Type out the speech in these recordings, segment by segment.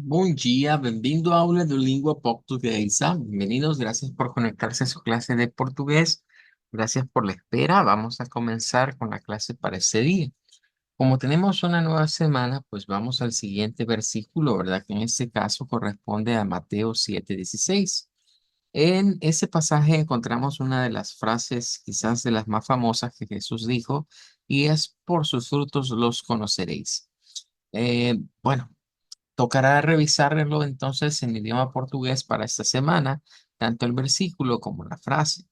Bom dia, bem-vindo à aula de língua portuguesa. Bienvenidos, gracias por conectarse a su clase de portugués. Gracias por la espera. Vamos a comenzar con la clase para este día. Como tenemos una nueva semana, pues vamos al siguiente versículo, ¿verdad? Que en este caso corresponde a Mateo 7:16. En ese pasaje encontramos una de las frases quizás de las más famosas que Jesús dijo, y es: por sus frutos los conoceréis. Bueno. Tocará revisarlo entonces en idioma portugués para esta semana, tanto el versículo como la frase.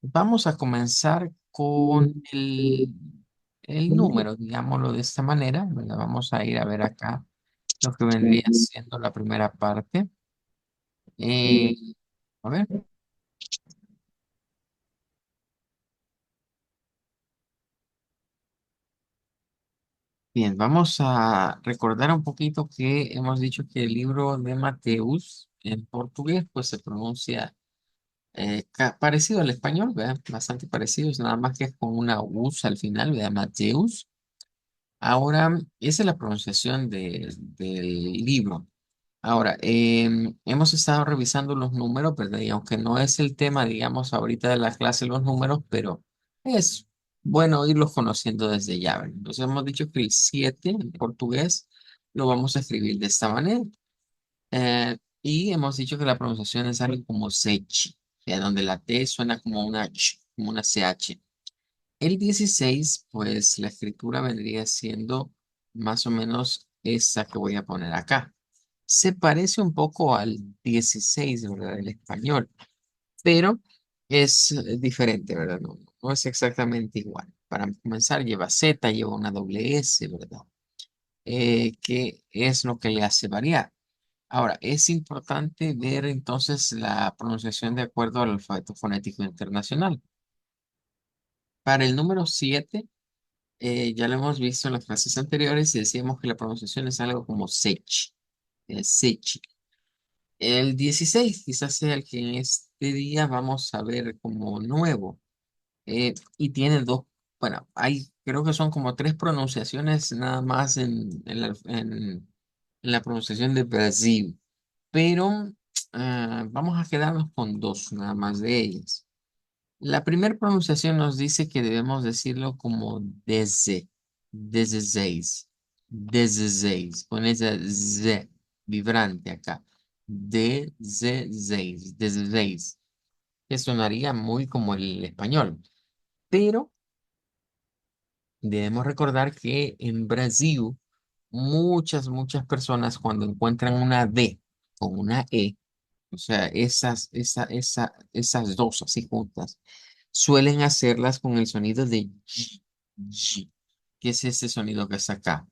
Vamos a comenzar con el número, digámoslo de esta manera, ¿verdad? Vamos a ir a ver acá lo que vendría siendo la primera parte. Eh, a ver, bien, vamos a recordar un poquito que hemos dicho que el libro de Mateus en portugués pues se pronuncia parecido al español, ¿verdad? Bastante parecidos, nada más que es con una us al final, ¿verdad? Mateus. Ahora, esa es la pronunciación del libro. Ahora, hemos estado revisando los números, ¿verdad? Y aunque no es el tema, digamos, ahorita de la clase los números, pero es bueno irlos conociendo desde ya, ¿verdad? Entonces hemos dicho que el 7 en portugués lo vamos a escribir de esta manera. Y hemos dicho que la pronunciación es algo como sech, donde la T suena como una ch, como una CH. El 16 pues la escritura vendría siendo más o menos esa que voy a poner acá. Se parece un poco al 16, ¿verdad? Del español, pero es diferente, ¿verdad? No, no es exactamente igual. Para comenzar, lleva Z, lleva una doble S, ¿verdad? Que es lo que le hace variar. Ahora, es importante ver entonces la pronunciación de acuerdo al alfabeto fonético internacional. Para el número 7, ya lo hemos visto en las clases anteriores y decíamos que la pronunciación es algo como sech, sech. El 16 quizás sea el que en este día vamos a ver como nuevo, y tiene dos, bueno, hay, creo que son como tres pronunciaciones nada más en la pronunciación de Brasil, pero vamos a quedarnos con dos nada más de ellas. La primera pronunciación nos dice que debemos decirlo como desde seis, desde seis, con esa Z vibrante acá, desde seis, desde seis, que sonaría muy como el español, pero debemos recordar que en Brasil muchas personas cuando encuentran una D o una E, o sea, esas dos así juntas, suelen hacerlas con el sonido de G, G, que es ese sonido que está acá.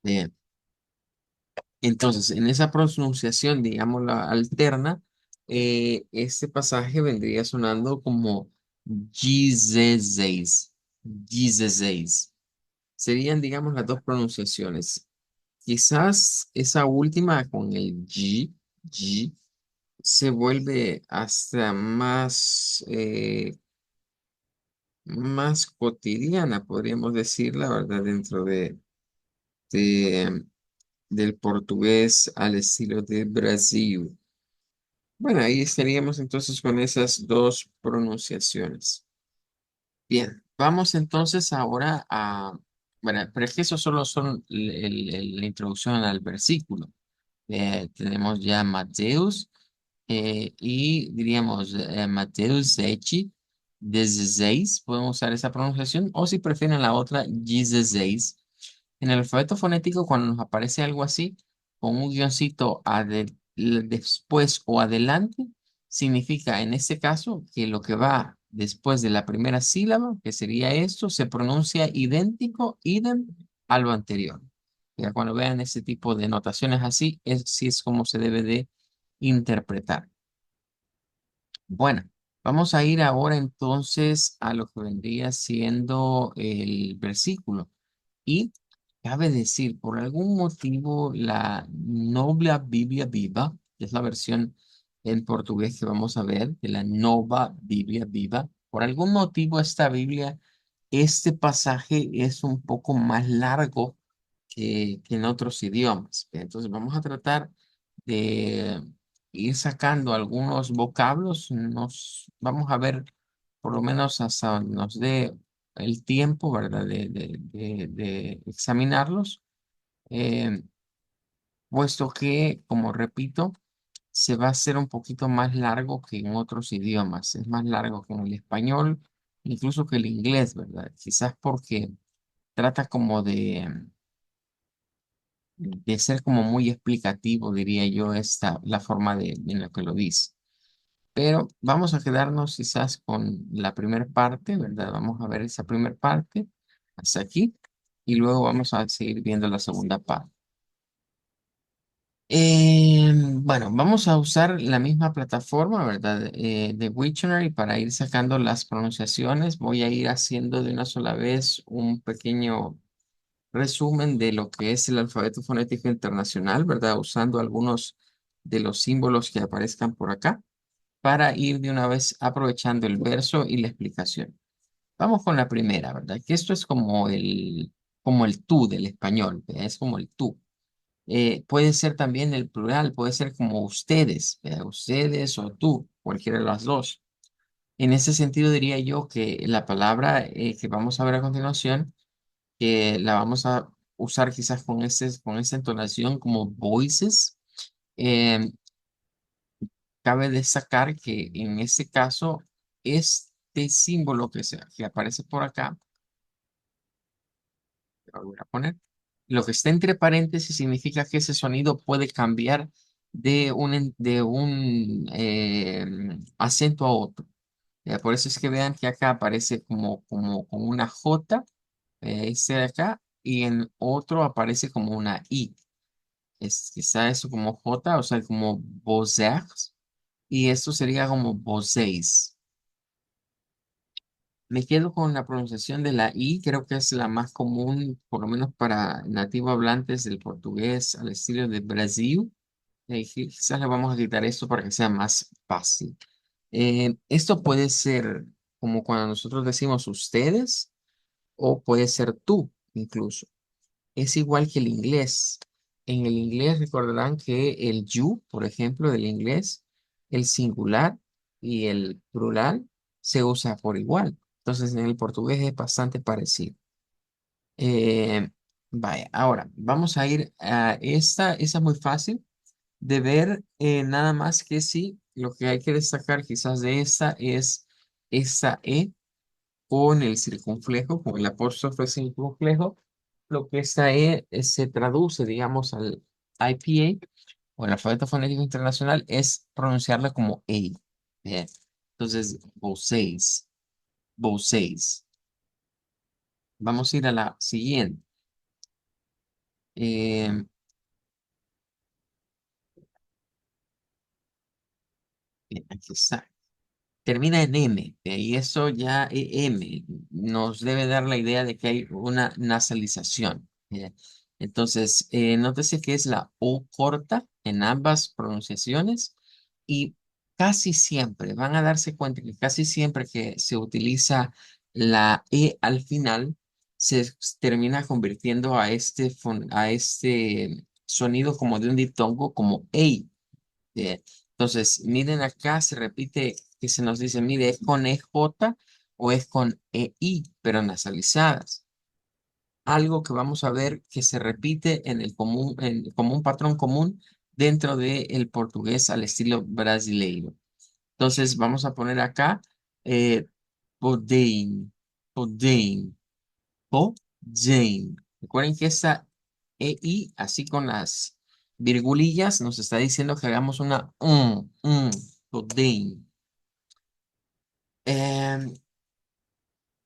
Bien. Entonces, en esa pronunciación, digamos, la alterna, este pasaje vendría sonando como 16, 16. Serían, digamos, las dos pronunciaciones. Quizás esa última con el G, se vuelve hasta más cotidiana, podríamos decir, la verdad, dentro de- del portugués al estilo de Brasil. Bueno, ahí estaríamos entonces con esas dos pronunciaciones. Bien, vamos entonces ahora a, bueno, pero es que eso solo son la introducción al versículo. Tenemos ya Mateus, y diríamos Mateus 7, 16, podemos usar esa pronunciación, o si prefieren la otra, 16. En el alfabeto fonético, cuando nos aparece algo así, con un guioncito después o adelante, significa en este caso que lo que va después de la primera sílaba, que sería esto, se pronuncia idéntico, idem, a lo anterior. Ya cuando vean ese tipo de notaciones así, sí es como se debe de interpretar. Bueno, vamos a ir ahora entonces a lo que vendría siendo el versículo. Y cabe decir, por algún motivo, la Nobla Biblia Viva, que es la versión en portugués que vamos a ver, de la Nova Biblia Viva, por algún motivo esta Biblia, este pasaje es un poco más largo que en otros idiomas. Entonces vamos a tratar de ir sacando algunos vocablos. Vamos a ver por lo menos hasta donde nos dé el tiempo, ¿verdad? De examinarlos. Eh, Puesto que, como repito, se va a hacer un poquito más largo que en otros idiomas. Es más largo que en el español, incluso que el inglés, ¿verdad? Quizás porque trata como de ser como muy explicativo, diría yo, la forma en la que lo dice. Pero vamos a quedarnos quizás con la primera parte, ¿verdad? Vamos a ver esa primera parte hasta aquí y luego vamos a seguir viendo la segunda parte. Bueno, vamos a usar la misma plataforma, ¿verdad? De Wiktionary para ir sacando las pronunciaciones. Voy a ir haciendo de una sola vez un pequeño resumen de lo que es el alfabeto fonético internacional, ¿verdad? Usando algunos de los símbolos que aparezcan por acá para ir de una vez aprovechando el verso y la explicación. Vamos con la primera, ¿verdad? Que esto es como el tú del español, ¿verdad? Es como el tú. Puede ser también el plural, puede ser como ustedes, ¿verdad? Ustedes o tú, cualquiera de las dos. En ese sentido diría yo que la palabra que vamos a ver a continuación, que la vamos a usar quizás con esa entonación como voices, eh, cabe destacar que en este caso, este símbolo que aparece por acá, lo voy a poner, lo que está entre paréntesis significa que ese sonido puede cambiar de un acento a otro. Por eso es que vean que acá aparece como una J, este de acá, y en otro aparece como una I. Quizá eso como J, o sea, como Bozers, y esto sería como Boseis. Me quedo con la pronunciación de la I, creo que es la más común, por lo menos para nativo hablantes del portugués al estilo de Brasil. Quizás le vamos a quitar esto para que sea más fácil. Esto puede ser como cuando nosotros decimos ustedes o puede ser tú incluso. Es igual que el inglés. En el inglés recordarán que el you, por ejemplo, del inglés, el singular y el plural se usa por igual. Entonces en el portugués es bastante parecido. Eh, Vaya, ahora vamos a ir a esta es muy fácil de ver, nada más que sí, lo que hay que destacar quizás de esta es esta E con el circunflejo, con el apóstrofe circunflejo, lo que esta E se traduce, digamos, al IPA o el alfabeto fonético internacional es pronunciarla como A. Bien. Entonces, vocês, vocês. Vamos a ir a la siguiente. Eh, Bien, aquí está. Termina en M, y eso ya M nos debe dar la idea de que hay una nasalización. Entonces, nótese que es la O corta en ambas pronunciaciones y casi siempre, van a darse cuenta que casi siempre que se utiliza la E al final, se termina convirtiendo a este sonido como de un diptongo, como EI. Bien. Entonces, miren acá, se repite que se nos dice, mire, ¿es con EJ o es con EI, pero nasalizadas? Algo que vamos a ver que se repite en el común, como un patrón común dentro del portugués al estilo brasileiro. Entonces, vamos a poner acá, podem, podem. O Jane. Recuerden que esa EI, así con las virgulillas, nos está diciendo que hagamos una o Jane.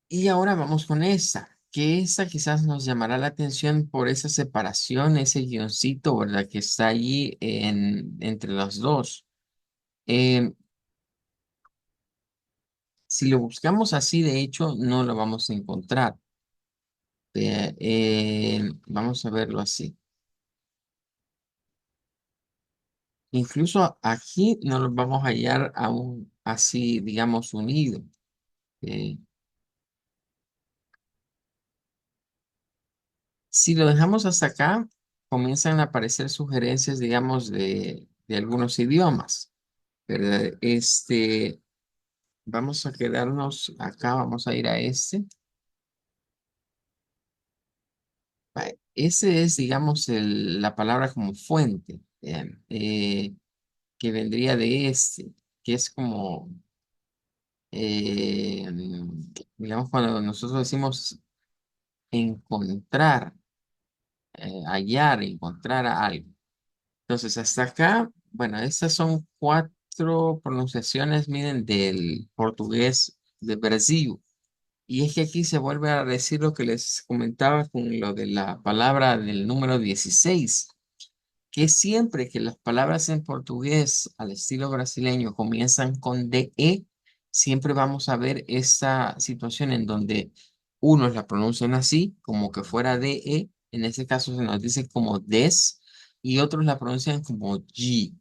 Y ahora vamos con esa, que esa quizás nos llamará la atención por esa separación, ese guioncito, ¿verdad? Que está allí entre las dos. Em, si lo buscamos así, de hecho, no lo vamos a encontrar. Vamos a verlo así. Incluso aquí no los vamos a hallar aún así, digamos, unidos. Eh, Si lo dejamos hasta acá, comienzan a aparecer sugerencias, digamos, de algunos idiomas, ¿verdad? Vamos a quedarnos acá, vamos a ir a este. Ese es, digamos, la palabra como fuente, que vendría de este, que es como, eh, digamos, cuando nosotros decimos encontrar, hallar, encontrar a algo. Entonces, hasta acá, bueno, estas son cuatro pronunciaciones, miren, del portugués de Brasil. Y es que aquí se vuelve a decir lo que les comentaba con lo de la palabra del número 16, que siempre que las palabras en portugués al estilo brasileño comienzan con DE, siempre vamos a ver esa situación en donde unos la pronuncian así, como que fuera DE, en este caso se nos dice como des, y otros la pronuncian como G.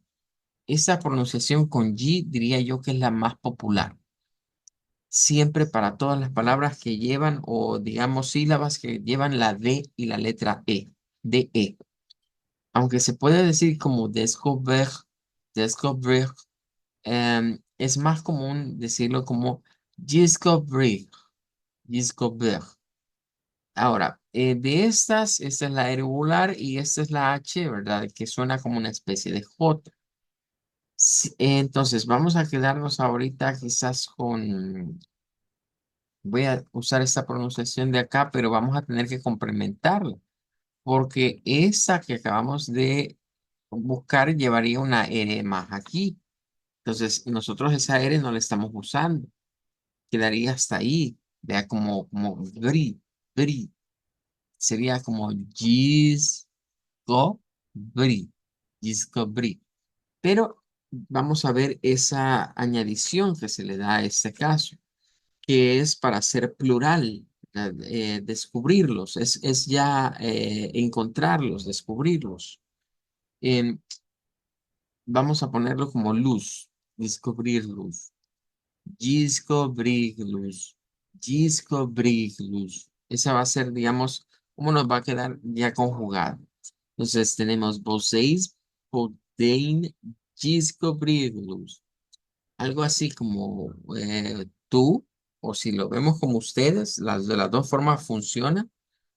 Esa pronunciación con G diría yo que es la más popular. Siempre para todas las palabras que llevan o digamos sílabas que llevan la D y la letra E, DE. Aunque se puede decir como descobrir, es más común decirlo como descobrir, descobrir. Ahora, de estas, esta es la irregular y esta es la H, ¿verdad? Que suena como una especie de J. Entonces, vamos a quedarnos ahorita quizás con, voy a usar esta pronunciación de acá, pero vamos a tener que complementarla, porque esa que acabamos de buscar llevaría una R más aquí. Entonces, nosotros esa R no la estamos usando. Quedaría hasta ahí. Vea como bri. Sería como bri. Bri. Pero vamos a ver esa añadición que se le da a este caso, que es para ser plural, descubrirlos, es ya encontrarlos, descubrirlos. Em, Vamos a ponerlo como luz, descubrir luz. Descobrirlos. Descobrirlos. Esa va a ser, digamos, cómo nos va a quedar ya conjugado. Entonces tenemos vocês podem descobrirlos. Algo así como tú, o si lo vemos como ustedes, las de las dos formas funciona.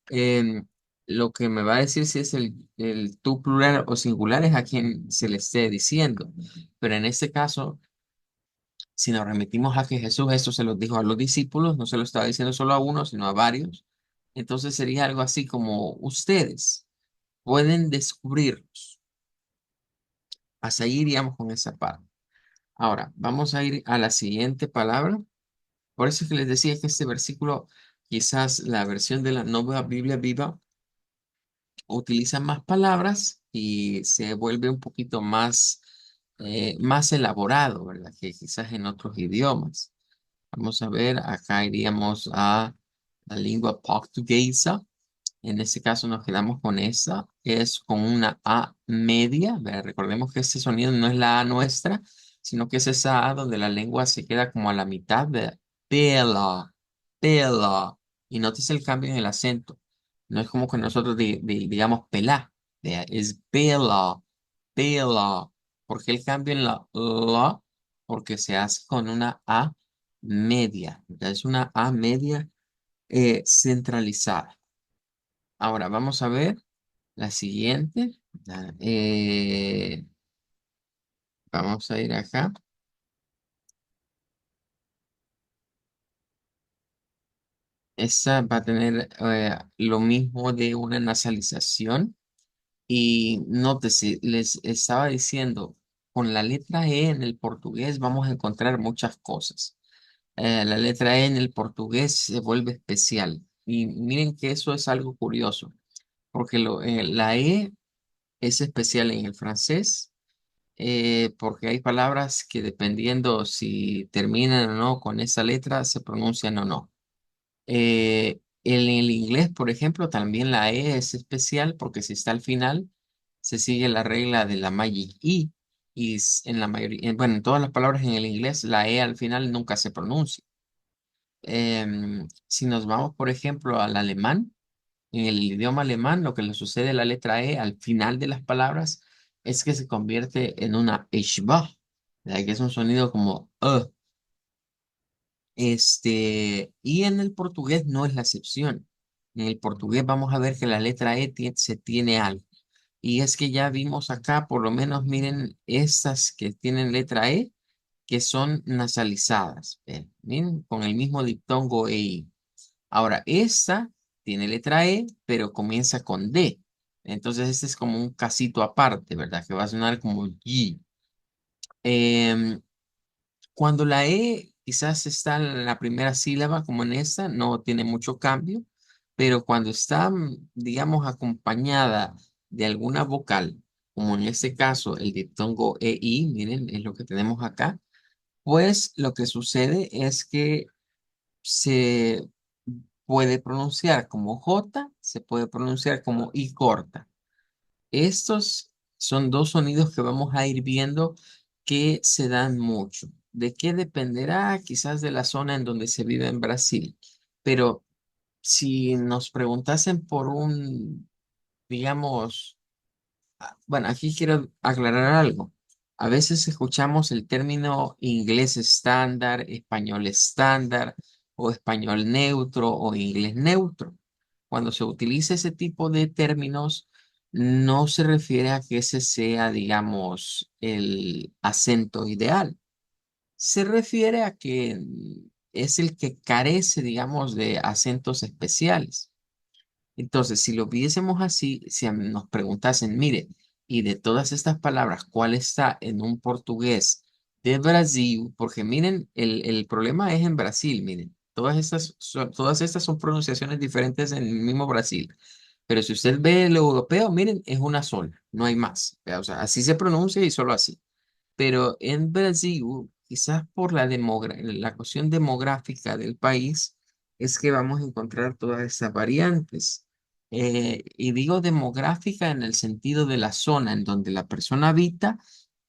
Em, lo que me va a decir si es el tú plural o singular es a quien se le esté diciendo. Pero en este caso, si nos remitimos a que Jesús esto se lo dijo a los discípulos, no se lo estaba diciendo solo a uno, sino a varios. Entonces sería algo así como ustedes pueden descubrirlos. Hasta ahí iríamos con esa parte. Ahora, vamos a ir a la siguiente palabra. Por eso es que les decía que este versículo, quizás la versión de la Nueva Biblia Viva, utiliza más palabras y se vuelve un poquito más, más elaborado, ¿verdad? Que quizás en otros idiomas. Vamos a ver, acá iríamos a la lengua portuguesa. En este caso nos quedamos con esa, que es con una A media. ¿Verdad? Recordemos que este sonido no es la A nuestra, sino que es esa A donde la lengua se queda como a la mitad de pela, pela. Y notes el cambio en el acento. No es como que nosotros digamos pelá, es pela, pela. ¿Por qué el cambio en la? Porque se hace con una A media. ¿Verdad? Es una A media centralizada. Ahora vamos a ver la siguiente. Vamos a ir acá. Esta va a tener lo mismo de una nasalización. Y nótese, les estaba diciendo, con la letra E en el portugués vamos a encontrar muchas cosas. La letra E en el portugués se vuelve especial. Y miren que eso es algo curioso, porque la E es especial en el francés, porque hay palabras que dependiendo si terminan o no con esa letra, se pronuncian o no. En el inglés, por ejemplo, también la E es especial porque si está al final, se sigue la regla de la Magic E. Y en la mayoría, bueno, en todas las palabras en el inglés, la E al final nunca se pronuncia. Si nos vamos, por ejemplo, al alemán, En el idioma alemán, lo que le sucede a la letra E al final de las palabras es que se convierte en una Schwa, que es un sonido como y en el portugués no es la excepción. En el portugués vamos a ver que la letra se tiene algo. Y es que ya vimos acá, por lo menos miren estas que tienen letra E, que son nasalizadas. Ven, miren, con el mismo diptongo EI. Ahora, esta tiene letra E, pero comienza con D. Entonces, este es como un casito aparte, ¿verdad? Que va a sonar como G. Em, Cuando la E quizás está en la primera sílaba, como en esta, no tiene mucho cambio, pero cuando está, digamos, acompañada de alguna vocal, como en este caso el diptongo EI, miren, es lo que tenemos acá, pues lo que sucede es que se puede pronunciar como J, se puede pronunciar como I corta. Estos son dos sonidos que vamos a ir viendo que se dan mucho. ¿De qué dependerá? Quizás de la zona en donde se vive en Brasil. Pero si nos preguntasen por un, digamos, bueno, aquí quiero aclarar algo. A veces escuchamos el término inglés estándar, español estándar, o español neutro, o inglés neutro. Cuando se utiliza ese tipo de términos, no se refiere a que ese sea, digamos, el acento ideal. Se refiere a que es el que carece, digamos, de acentos especiales. Entonces, si lo viésemos así, si nos preguntasen, mire, y de todas estas palabras, ¿cuál está en un portugués de Brasil? Porque miren, el problema es en Brasil, miren, todas estas son pronunciaciones diferentes en el mismo Brasil. Pero si usted ve el europeo, miren, es una sola, no hay más. O sea, así se pronuncia y solo así. Pero en Brasil, quizás por la cuestión demográfica del país, es que vamos a encontrar todas estas variantes. Y digo demográfica en el sentido de la zona en donde la persona habita,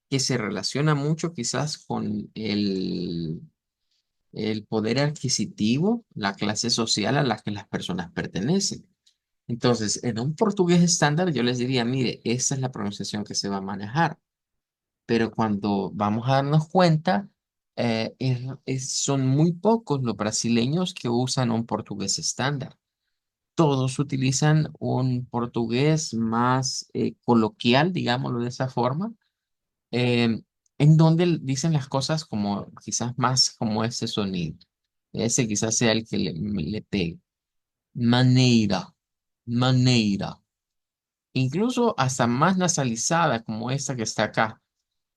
que se relaciona mucho quizás con el poder adquisitivo, la clase social a la que las personas pertenecen. Entonces, en un portugués estándar, yo les diría, mire, esta es la pronunciación que se va a manejar, pero cuando vamos a darnos cuenta, son muy pocos los brasileños que usan un portugués estándar. Todos utilizan un portugués más coloquial, digámoslo de esa forma, eh, en donde dicen las cosas como quizás más como ese sonido. Ese quizás sea el que le pegue. Maneira, maneira. Incluso hasta más nasalizada como esta que está acá.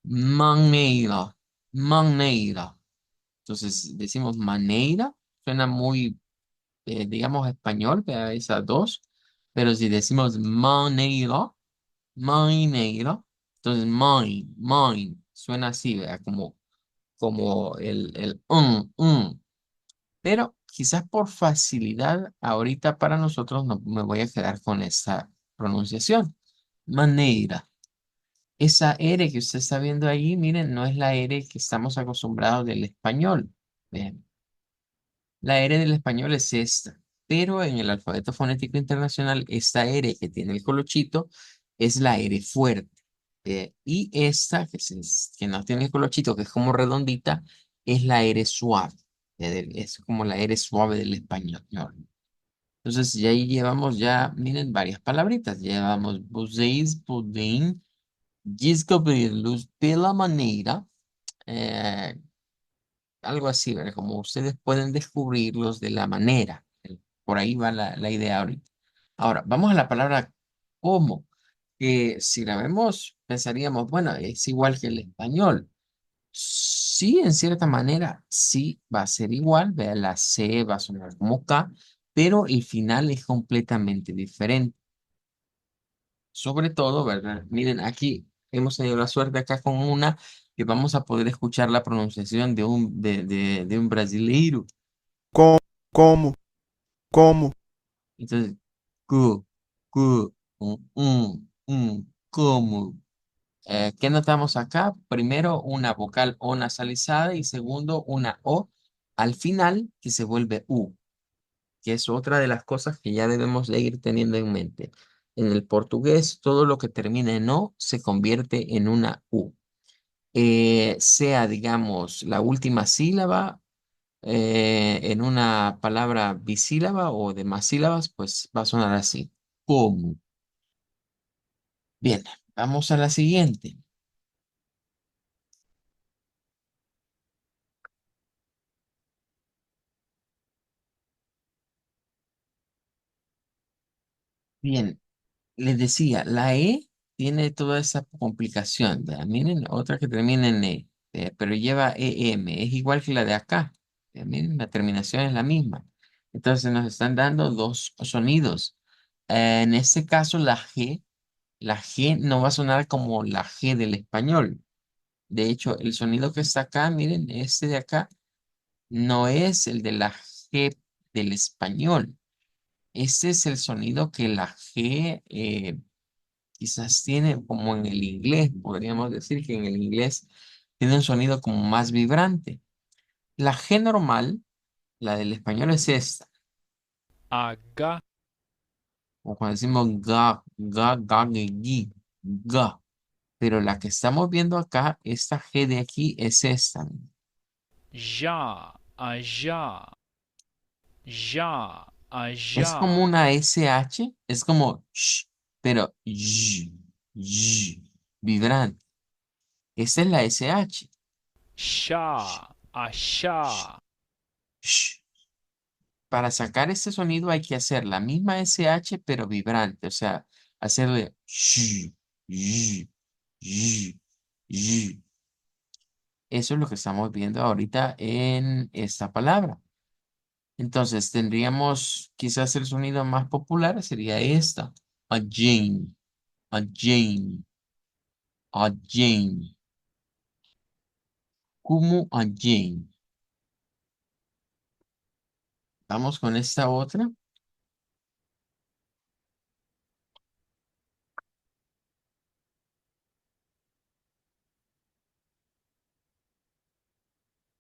Maneira, maneira. Entonces decimos maneira, suena muy, digamos, español, ¿verdad? Esas dos. Pero si decimos maneira, maneira, entonces mine, suena así, ¿verdad? Como el. Pero quizás por facilidad, ahorita para nosotros no me voy a quedar con esta pronunciación. Maneira. Esa R que usted está viendo ahí, miren, no es la R que estamos acostumbrados del español. Vean, la R del español es esta, pero en el alfabeto fonético internacional, esta R que tiene el colochito es la R fuerte. Y esta, que no tiene el colochito, que es como redondita, es la R suave. Es como la R suave del español. Entonces, ya ahí llevamos ya, miren, varias palabritas. Llevamos buzeis, pudín, descubrirlos de la manera, eh, algo así, ¿verdad? Como ustedes pueden descubrirlos de la manera. Por ahí va la idea ahorita. Ahora, vamos a la palabra cómo, que si la vemos, pensaríamos, bueno, es igual que el español. Sí, en cierta manera, sí va a ser igual, vea, la C va a sonar como K, pero el final es completamente diferente. Sobre todo, ¿verdad? Miren, aquí hemos tenido la suerte acá con una que vamos a poder escuchar la pronunciación de un brasileiro. Como, como, como. Entonces, cu, como. ¿Qué notamos acá? Primero, una vocal O nasalizada y segundo, una O al final que se vuelve U. que es otra de las cosas que ya debemos de ir teniendo en mente. En el portugués, todo lo que termina en O se convierte en una U. Sea, digamos, la última sílaba en una palabra bisílaba o de más sílabas, pues va a sonar así. Como. Bien, vamos a la siguiente. Bien, les decía, la E tiene toda esa complicación. ¿Verdad? Miren, otra que termina en E, pero lleva EM, es igual que la de acá. Miren, la terminación es la misma. Entonces nos están dando dos sonidos. En este caso, la G no va a sonar como la G del español. De hecho, el sonido que está acá, miren, este de acá, no es el de la G del español. Este es el sonido que la G quizás tiene como en el inglés. Podríamos decir que en el inglés tiene un sonido como más vibrante. La G normal, la del español es esta. H, O cuando decimos ga, ga, ga, ge, gi, ga. Pero la que estamos viendo acá, esta G de aquí es esta. já, a já, já, a Es como já, una SH, es como sh, pero vibrante. Esta es la SH. Sh, chá, a sh, chá, sh. Para sacar este sonido hay que hacer la misma SH, pero vibrante. O sea, hacerle sh, sh, sh, sh. Eso es lo que estamos viendo ahorita en esta palabra. Entonces tendríamos quizás el sonido más popular sería esta. A Jane, a Jane, a Jane. Como a Jane. Vamos con esta otra.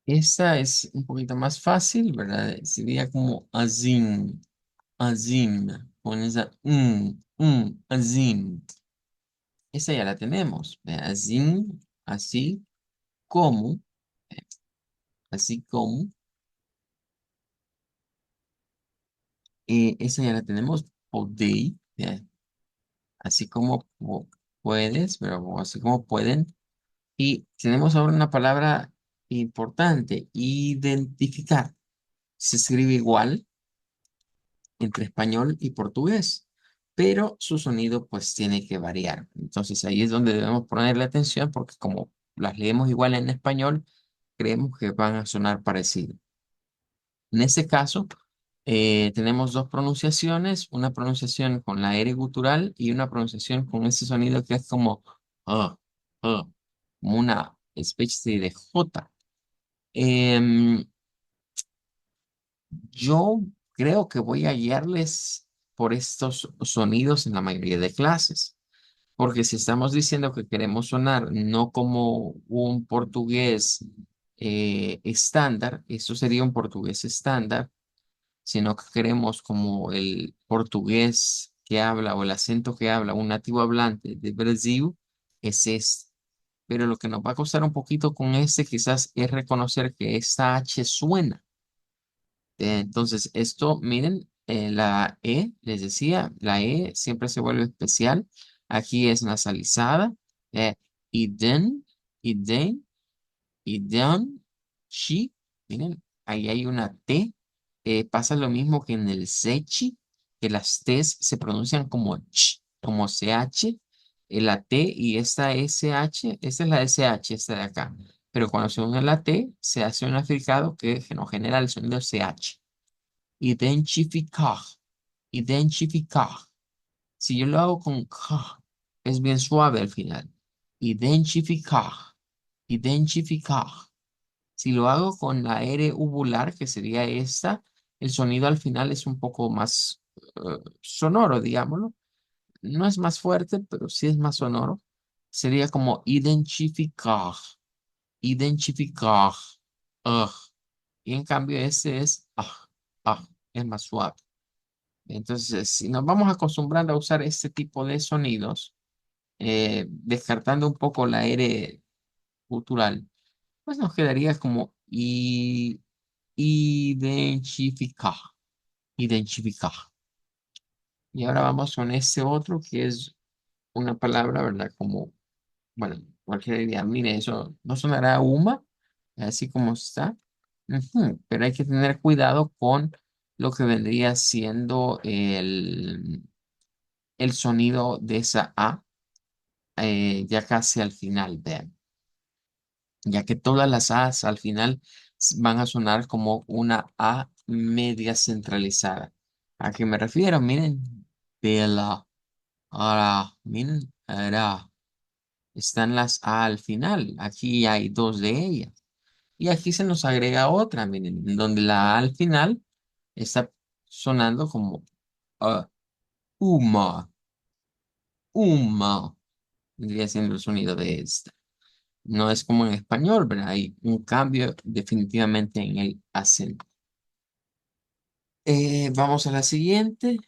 Esta es un poquito más fácil, ¿verdad? Sería como Azim, Azim. Con esa Azim. Esa ya la tenemos. ¿Ve? Azim, así como, así como. Esa ya la tenemos. Podei, ¿ve? Así como puedes, pero así como pueden. Y tenemos ahora una palabra importante, identificar. Se escribe igual entre español y portugués, pero su sonido pues tiene que variar. Entonces ahí es donde debemos ponerle atención porque como las leemos igual en español, creemos que van a sonar parecido. En este caso, tenemos dos pronunciaciones, una pronunciación con la R gutural y una pronunciación con ese sonido que es como ah, ah, como una especie de J. Em, yo creo que voy a guiarles por estos sonidos en la mayoría de clases, porque si estamos diciendo que queremos sonar no como un portugués estándar, eso sería un portugués estándar, sino que queremos como el portugués que habla o el acento que habla un nativo hablante de Brasil, es este. Pero lo que nos va a costar un poquito con este quizás es reconocer que esta H suena. Entonces, esto, miren, la E, les decía, la E siempre se vuelve especial. Aquí es nasalizada. eh, y den, y den, y den, chi. Miren, ahí hay una T. Pasa lo mismo que en el sechi, que las T's se pronuncian como ch, como CH. La T y esta SH, esta es la SH, esta de acá. Pero cuando se une la T, se hace un africado que nos genera el sonido CH. Identificar, identificar. Si yo lo hago con K, es bien suave al final. Identificar, identificar. Si lo hago con la R uvular, que sería esta, el sonido al final es un poco más sonoro, digámoslo. No es más fuerte, pero sí es más sonoro. Sería como identificar, identificar. Ugh. Y en cambio este es ah, ah. es más suave. Entonces, si nos vamos acostumbrando a usar este tipo de sonidos, descartando un poco la R gutural, pues nos quedaría como identificar, identificar. Y ahora vamos con este otro que es una palabra, ¿verdad? Como, bueno, cualquiera diría, mire, eso no sonará a Uma, así como está. Ujú, pero hay que tener cuidado con lo que vendría siendo el sonido de esa A, ya casi al final, vean, ya que todas las A's al final van a sonar como una A media centralizada. ¿A qué me refiero? Miren, de la, ahora, miren, ahora, están las A al final, aquí hay dos de ellas. Y aquí se nos agrega otra, miren, en donde la A al final está sonando como ah, uma, uma, vendría siendo el sonido de esta. No es como en español, ¿verdad? Hay un cambio definitivamente en el acento. Vamos a la siguiente.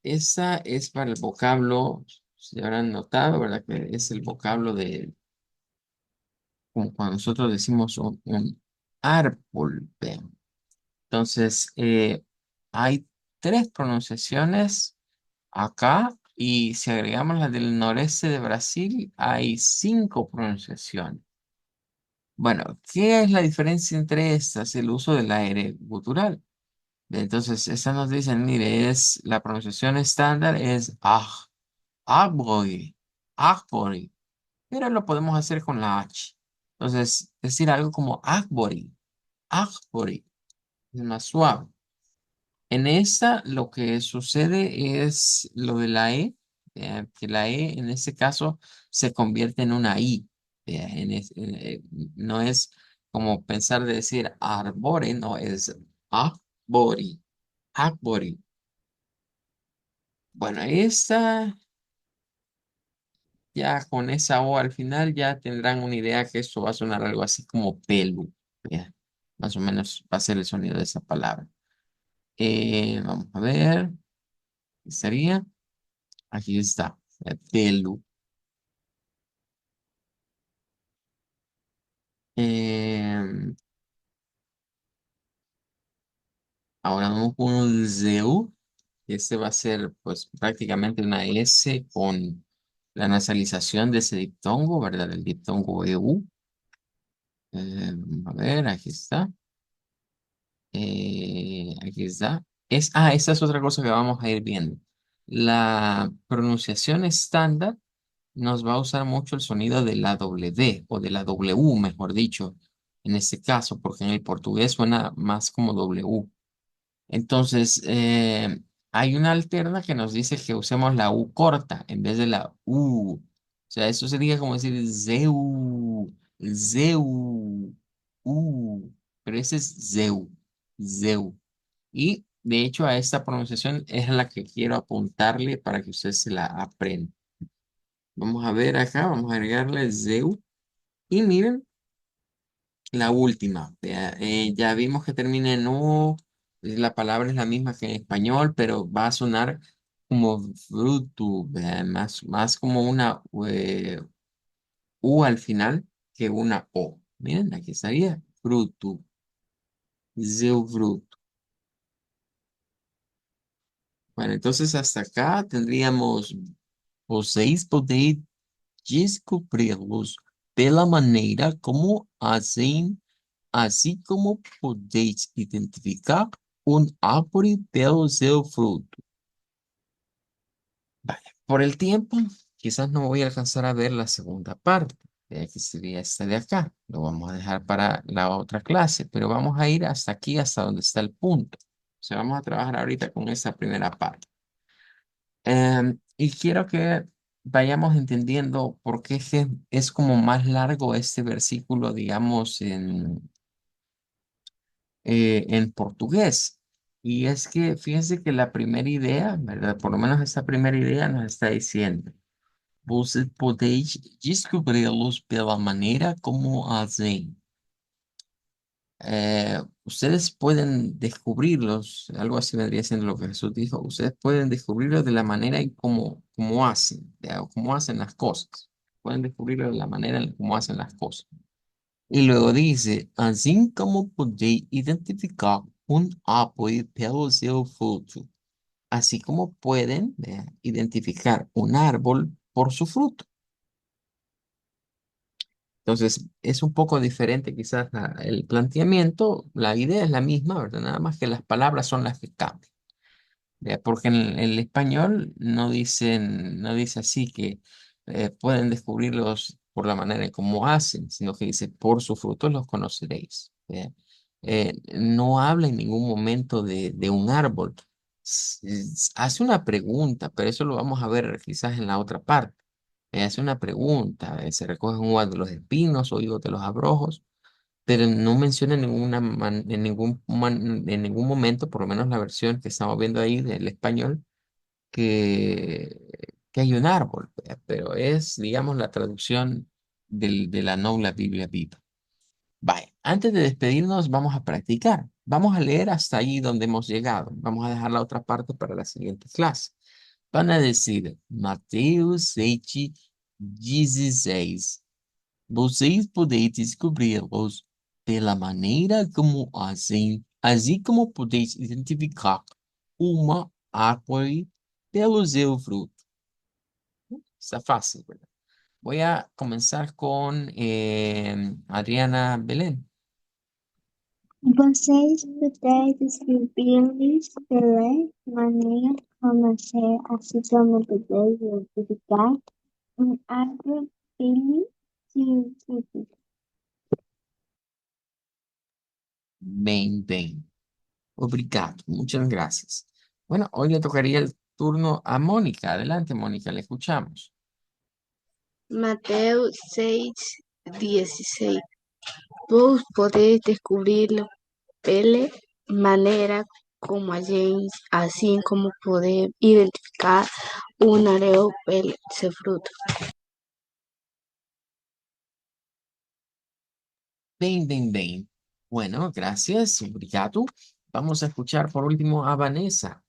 Esta es para el vocablo, si habrán notado, ¿verdad? Que es el vocablo de, como cuando nosotros decimos un árbol, vean. Entonces, hay tres pronunciaciones acá y si agregamos la del noreste de Brasil, hay cinco pronunciaciones. Bueno, ¿qué es la diferencia entre estas? El uso de la R gutural. Entonces, estas nos dicen, mire, es la pronunciación estándar es árbol, árbol, pero lo podemos hacer con la H. Entonces, decir algo como árbol, árbol, es más suave. En esta lo que sucede es lo de la E, que la E en este caso se convierte en una I. No es como pensar de decir arbore, no, es arbori, arbori. Bueno, esta ya con esa O al final ya tendrán una idea que esto va a sonar algo así como pelu. ¿Ya? Más o menos va a ser el sonido de esa palabra. Vamos a ver, ¿qué sería? Aquí está, pelu. Em, Ahora vamos con un Zeu. Este va a ser pues prácticamente una S con la nasalización de ese diptongo, ¿verdad? El diptongo EU. A ver, aquí está. Aquí está. Esta es otra cosa que vamos a ir viendo. La pronunciación estándar nos va a usar mucho el sonido de la doble D o de la W, mejor dicho, en este caso, porque en el portugués suena más como W. Entonces, hay una alterna que nos dice que usemos la U corta en vez de la U. O sea, eso sería como decir Zeu, Zeu, U. Pero ese es Zeu, Zeu. Y de hecho a esta pronunciación es la que quiero apuntarle para que usted se la aprenda. Vamos a ver acá, vamos a agregarle Zeu. Y miren, la última, vea, ya vimos que termina en U, la palabra es la misma que en español, pero va a sonar como fruto, vea, más como una U al final que una O. Miren, aquí estaría fruto, fruto. Bueno, entonces hasta acá tendríamos, vocês podem descobri-los pela maneira como hacen. Así como podéis identificar un árbol pelo seu fruto. Vaya, por el tiempo, quizás no voy a alcanzar a ver la segunda parte, que sería esta de acá. Lo vamos a dejar para la otra clase, pero vamos a ir hasta aquí, hasta donde está el punto. O sea, vamos a trabajar ahorita con esta primera parte. Y quiero que vayamos entendiendo por qué es como más largo este versículo, digamos, en portugués. Y es que fíjense que la primera idea, ¿verdad? Por lo menos esta primera idea nos está diciendo, vos podéis descubrirlos pela maneira como hacen. Ustedes pueden descubrirlos, algo así vendría siendo lo que Jesús dijo, ustedes pueden descubrirlos de la manera en cómo hacen, o cómo hacen las cosas. Pueden descubrirlo de la manera en cómo hacen las cosas. Y luego dice, así como podéis identificar un árbol pelo seu fruto, así como pueden identificar un árbol por su fruto. Entonces, es un poco diferente quizás el planteamiento, la idea es la misma, ¿verdad? Nada más que las palabras son las que cambian. Porque en el español no dice así que pueden descubrirlos por la manera en cómo hacen, sino que dice, por sus frutos los conoceréis. No habla en ningún momento de un árbol. Hace una pregunta, pero eso lo vamos a ver quizás en la otra parte. Hace una pregunta, se recogen uvas de los espinos o higos de los abrojos, pero no menciona en ningún momento, por lo menos la versión que estamos viendo ahí del español, que, que hay un árbol, pero es, digamos, la traducción de la Noula Biblia Viva. Vaya, antes de despedirnos, vamos a practicar. Vamos a leer hasta ahí donde hemos llegado. Vamos a dejar la otra parte para la siguiente clase. Van a decir Mateus 7:16. Vocês podeis descobri-los pela maneira como hacen, así como podéis identificar uma árvore pelo seu fruto. Está fácil, ¿verdad? Voy a comenzar con Adriana Vocês puderem descrever-lhes pela maneira como se assim como podeis identificar um árbol científico. Belén. Obrigado, muchas gracias. Bueno, hoy le tocaría el turno a Mónica. Adelante, Mónica, le escuchamos. Mateus 6:16. Vos podéis descubrirlo pela maneira como agentes, assim como poder identificar um árbol pelo seu fruto. Bien. Bueno, gracias, obrigado. Vamos a escuchar por último a Vanessa.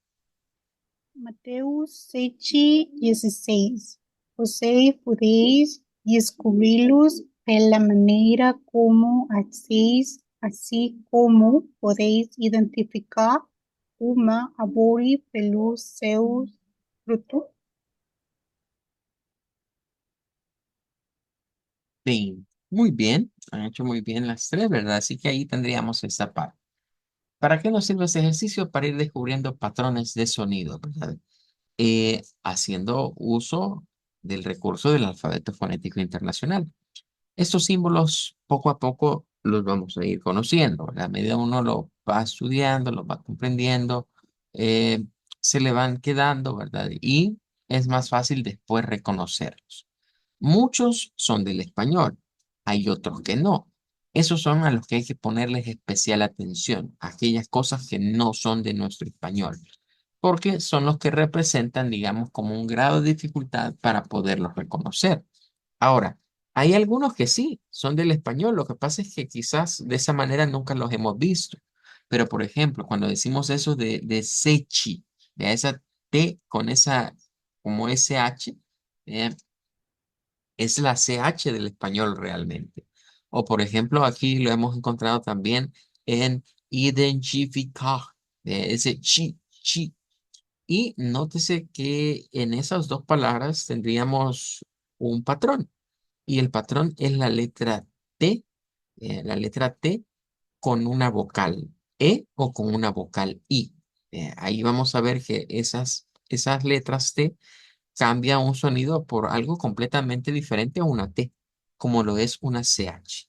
Mateus 7:16. Vocês podeis descobri-los pela maneira como hacéis, assim como podeis identificar uma árvore pelos seus frutos. Bien, muy bien, han hecho muy bien las tres, ¿verdad? Así que ahí tendríamos esa parte. ¿Para qué nos sirve ese ejercicio? Para ir descubriendo patrones de sonido, ¿verdad? Haciendo uso del recurso del alfabeto fonético internacional. Estos símbolos poco a poco los vamos a ir conociendo, ¿verdad? A medida uno lo va estudiando, lo va comprendiendo, eh, se le van quedando, ¿verdad? Y es más fácil después reconocerlos. Muchos son del español, hay otros que no. Esos son a los que hay que ponerles especial atención, aquellas cosas que no son de nuestro español, porque son los que representan, digamos, como un grado de dificultad para poderlos reconocer. Ahora, hay algunos que sí, son del español, lo que pasa es que quizás de esa manera nunca los hemos visto. Pero, por ejemplo, cuando decimos eso de sechi, de esa T con esa, como SH, eh, es la CH del español realmente. O por ejemplo, aquí lo hemos encontrado también en identificar, ese chi. Y nótese que en esas dos palabras tendríamos un patrón. Y el patrón es la letra T con una vocal E o con una vocal I. Ahí vamos a ver que esas letras T cambia un sonido por algo completamente diferente a una T, como lo es una CH.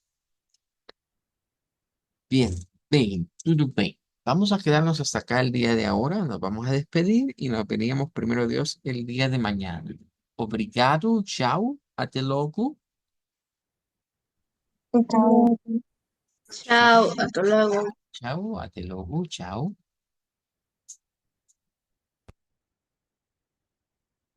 Bien, bien, tudo bem. Vamos a quedarnos hasta acá el día de ahora, nos vamos a despedir y nos veríamos primero Dios el día de mañana. Obrigado, chao, até logo. Chao, hasta luego. Chao, até logo, chao.